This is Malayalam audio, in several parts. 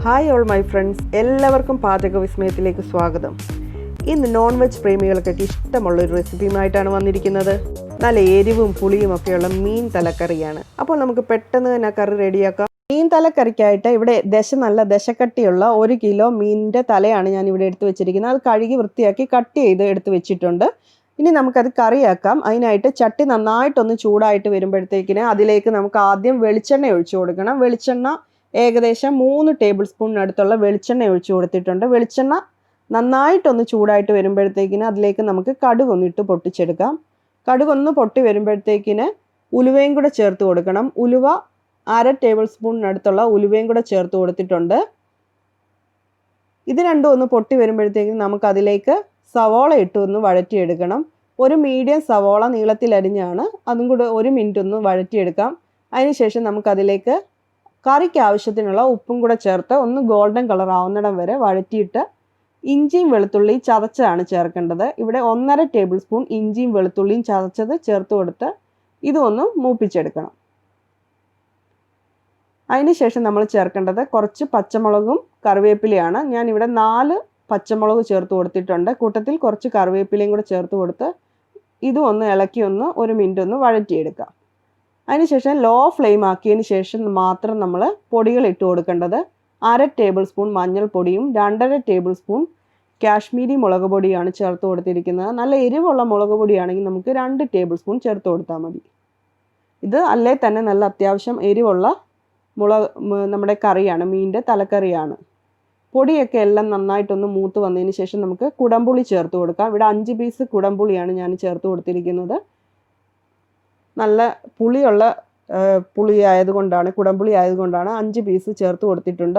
ഹായ് ഓൾ മൈ ഫ്രണ്ട്സ്, എല്ലാവർക്കും പാചക വിസ്മയത്തിലേക്ക് സ്വാഗതം. ഇന്ന് നോൺ വെജ് പ്രേമികൾക്കൊക്കെ ഇഷ്ടമുള്ളൊരു റെസിപ്പിയുമായിട്ടാണ് വന്നിരിക്കുന്നത്. നല്ല എരിവും പുളിയും ഒക്കെയുള്ള മീൻ തലക്കറിയാണ്. അപ്പോൾ നമുക്ക് പെട്ടെന്ന് തന്നെ കറി റെഡിയാക്കാം. മീൻ തലക്കറിക്കായിട്ട് ഇവിടെ നല്ല ദശക്കട്ടിയുള്ള 1 കിലോ മീനിൻ്റെ തലയാണ് ഞാൻ ഇവിടെ എടുത്ത് വെച്ചിരിക്കുന്നത്. അത് കഴുകി വൃത്തിയാക്കി കട്ട് ചെയ്ത് എടുത്ത് വെച്ചിട്ടുണ്ട്. ഇനി നമുക്കത് കറിയാക്കാം. അതിനായിട്ട് ചട്ടി നന്നായിട്ടൊന്ന് ചൂടായിട്ട് വരുമ്പോഴത്തേക്കിന് അതിലേക്ക് നമുക്ക് ആദ്യം വെളിച്ചെണ്ണ ഒഴിച്ചു കൊടുക്കണം. വെളിച്ചെണ്ണ ഏകദേശം 3 ടേബിൾ സ്പൂണിനടുത്തുള്ള വെളിച്ചെണ്ണ ഒഴിച്ചു കൊടുത്തിട്ടുണ്ട്. വെളിച്ചെണ്ണ നന്നായിട്ടൊന്ന് ചൂടായിട്ട് വരുമ്പോഴത്തേക്കിന് അതിലേക്ക് നമുക്ക് കടുകൊന്നിട്ട് പൊട്ടിച്ചെടുക്കാം. കടുകൊന്ന് പൊട്ടി വരുമ്പോഴത്തേക്കിന് ഉലുവയും കൂടെ ചേർത്ത് കൊടുക്കണം. ഉലുവ 1/2 ടേബിൾ സ്പൂണിനടുത്തുള്ള ഉലുവയും കൂടെ ചേർത്ത് കൊടുത്തിട്ടുണ്ട്. ഇത് രണ്ടും ഒന്ന് പൊട്ടി വരുമ്പോഴത്തേക്കും നമുക്കതിലേക്ക് സവോള ഇട്ട് ഒന്ന് വഴറ്റിയെടുക്കണം. ഒരു മീഡിയം സവോള നീളത്തിൽ അരിഞ്ഞാണ്, അതും കൂടെ 1 മിനിറ്റ് ഒന്ന് വഴറ്റിയെടുക്കാം. അതിനുശേഷം നമുക്കതിലേക്ക് കറിക്ക് ആവശ്യത്തിനുള്ള ഉപ്പും കൂടെ ചേർത്ത് ഒന്ന് ഗോൾഡൻ കളർ ആവുന്നിടം വരെ വഴറ്റിയിട്ട് ഇഞ്ചിയും വെളുത്തുള്ളി ചതച്ചതാണ് ചേർക്കേണ്ടത്. ഇവിടെ 1/2 ടേബിൾ സ്പൂൺ ഇഞ്ചിയും വെളുത്തുള്ളിയും ചതച്ചത് ചേർത്ത് കൊടുത്ത് ഇതൊന്ന് മൂപ്പിച്ചെടുക്കണം. അതിനുശേഷം നമ്മൾ ചേർക്കേണ്ടത് കുറച്ച് പച്ചമുളകും കറിവേപ്പിലയാണ്. ഞാനിവിടെ 4 പച്ചമുളക് ചേർത്ത് കൊടുത്തിട്ടുണ്ട്. കൂട്ടത്തിൽ കുറച്ച് കറിവേപ്പിലയും കൂടെ ചേർത്ത് കൊടുത്ത് ഇതും ഒന്ന് ഇളക്കി 1 മിനിറ്റ് ഒന്ന് വഴറ്റിയെടുക്കാം. അതിനുശേഷം ലോ ഫ്ലെയിം ആക്കിയതിന് ശേഷം മാത്രം നമ്മൾ പൊടികൾ ഇട്ട് കൊടുക്കേണ്ടത്. 1/2 ടേബിൾ സ്പൂൺ മഞ്ഞൾപ്പൊടിയും 2.5 ടേബിൾ സ്പൂൺ കാശ്മീരി മുളക് പൊടിയാണ് ചേർത്ത് കൊടുത്തിരിക്കുന്നത്. നല്ല എരിവുള്ള മുളക് പൊടിയാണെങ്കിൽ നമുക്ക് 2 ടേബിൾ സ്പൂൺ ചേർത്ത് കൊടുത്താൽ മതി. ഇത് അല്ലേ തന്നെ നല്ല അത്യാവശ്യം എരിവുള്ള നമ്മുടെ കറിയാണ്, മീനിൻ്റെ തലക്കറിയാണ്. പൊടിയൊക്കെ എല്ലാം നന്നായിട്ടൊന്ന് മൂത്ത് വന്നതിന് ശേഷം നമുക്ക് കുടംപുളി ചേർത്ത് കൊടുക്കാം. ഇവിടെ 5 പീസ് കുടംപുളിയാണ് ഞാൻ ചേർത്ത് കൊടുത്തിരിക്കുന്നത്. നല്ല പുളിയുള്ള പുളി ആയതുകൊണ്ടാണ്, കുടംപുളി ആയതുകൊണ്ടാണ് 5 പീസ് ചേർത്ത് കൊടുത്തിട്ടുണ്ട്.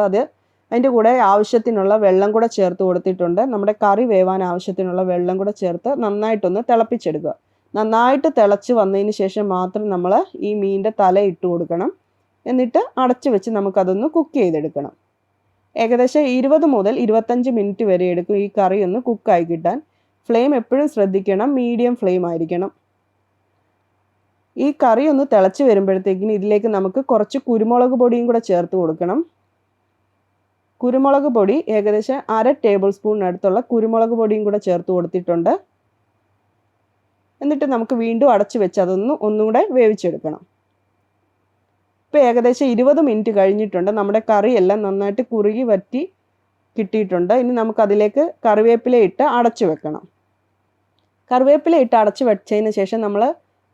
അതിൻ്റെ കൂടെ ആവശ്യത്തിനുള്ള വെള്ളം കൂടെ ചേർത്ത് കൊടുത്തിട്ടുണ്ട്. നമ്മുടെ കറി വേവാൻ ആവശ്യത്തിനുള്ള വെള്ളം കൂടെ ചേർത്ത് നന്നായിട്ടൊന്ന് തിളപ്പിച്ചെടുക്കുക. നന്നായിട്ട് തിളച്ച് വന്നതിന് ശേഷം മാത്രം നമ്മൾ ഈ മീനിൻ്റെ തല ഇട്ട് കൊടുക്കണം. എന്നിട്ട് അടച്ചു വെച്ച് നമുക്കതൊന്ന് കുക്ക് ചെയ്തെടുക്കണം. ഏകദേശം 20 മുതൽ 25 മിനിറ്റ് വരെ എടുക്കും ഈ കറി ഒന്ന് കുക്കായി കിട്ടാൻ. ഫ്ലെയിം എപ്പോഴും ശ്രദ്ധിക്കണം, മീഡിയം ഫ്ലെയിം ആയിരിക്കണം. ഈ കറി ഒന്ന് തിളച്ച് വരുമ്പോഴത്തേക്കിന് ഇതിലേക്ക് നമുക്ക് കുറച്ച് കുരുമുളക് പൊടിയും കൂടെ ചേർത്ത് കൊടുക്കണം. കുരുമുളക് പൊടി ഏകദേശം 1/2 ടേബിൾ സ്പൂണിനടുത്തുള്ള കുരുമുളക് പൊടിയും കൂടെ ചേർത്ത് കൊടുത്തിട്ടുണ്ട്. എന്നിട്ട് നമുക്ക് വീണ്ടും അടച്ചു വെച്ച് ഒന്നുകൂടെ വേവിച്ചെടുക്കണം. ഇപ്പോൾ ഏകദേശം 20 മിനിറ്റ് കഴിഞ്ഞിട്ടുണ്ട്. നമ്മുടെ കറിയെല്ലാം നന്നായിട്ട് കുറുകി വറ്റി കിട്ടിയിട്ടുണ്ട്. ഇനി നമുക്കതിലേക്ക് കറിവേപ്പില ഇട്ട് അടച്ചു വെക്കണം. കറിവേപ്പില ഇട്ട് അടച്ചു വെച്ചതിന് ശേഷം നമ്മൾ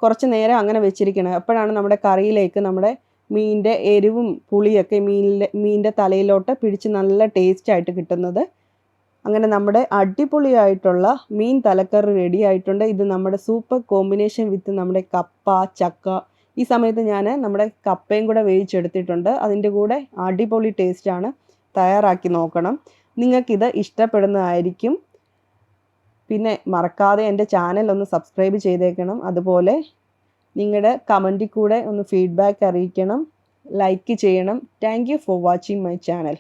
കുറച്ച് നേരം അങ്ങനെ വെച്ചിരിക്കണം. അപ്പോഴാണ് നമ്മുടെ കറിയിലേക്ക് നമ്മുടെ മീനിൻ്റെ എരിവും പുളിയൊക്കെ മീനിൻ്റെ തലയിലോട്ട് പിടിച്ച് നല്ല ടേസ്റ്റായിട്ട് കിട്ടുന്നത്. അങ്ങനെ നമ്മുടെ അടിപൊളിയായിട്ടുള്ള മീൻ തലക്കറി റെഡി ആയിട്ടുണ്ട്. ഇത് നമ്മുടെ സൂപ്പർ കോമ്പിനേഷൻ വിത്ത് നമ്മുടെ കപ്പ, ചക്ക. ഈ സമയത്ത് ഞാൻ നമ്മുടെ കപ്പയും കൂടെ വേവിച്ചെടുത്തിട്ടുണ്ട്. അതിൻ്റെ കൂടെ അടിപൊളി ടേസ്റ്റാണ്. തയ്യാറാക്കി നോക്കണം, നിങ്ങൾക്കിത് ഇഷ്ടപ്പെടുന്നതായിരിക്കും. പിന്നെ മറക്കാതെ എൻ്റെ ചാനൽ ഒന്ന് സബ്സ്ക്രൈബ് ചെയ്തേക്കണം. അതുപോലെ നിങ്ങളുടെ കമൻറ്റിൽ കൂടെ ഒന്ന് ഫീഡ്ബാക്ക് അറിയിക്കണം, ലൈക്ക് ചെയ്യണം. Thank you for watching my channel.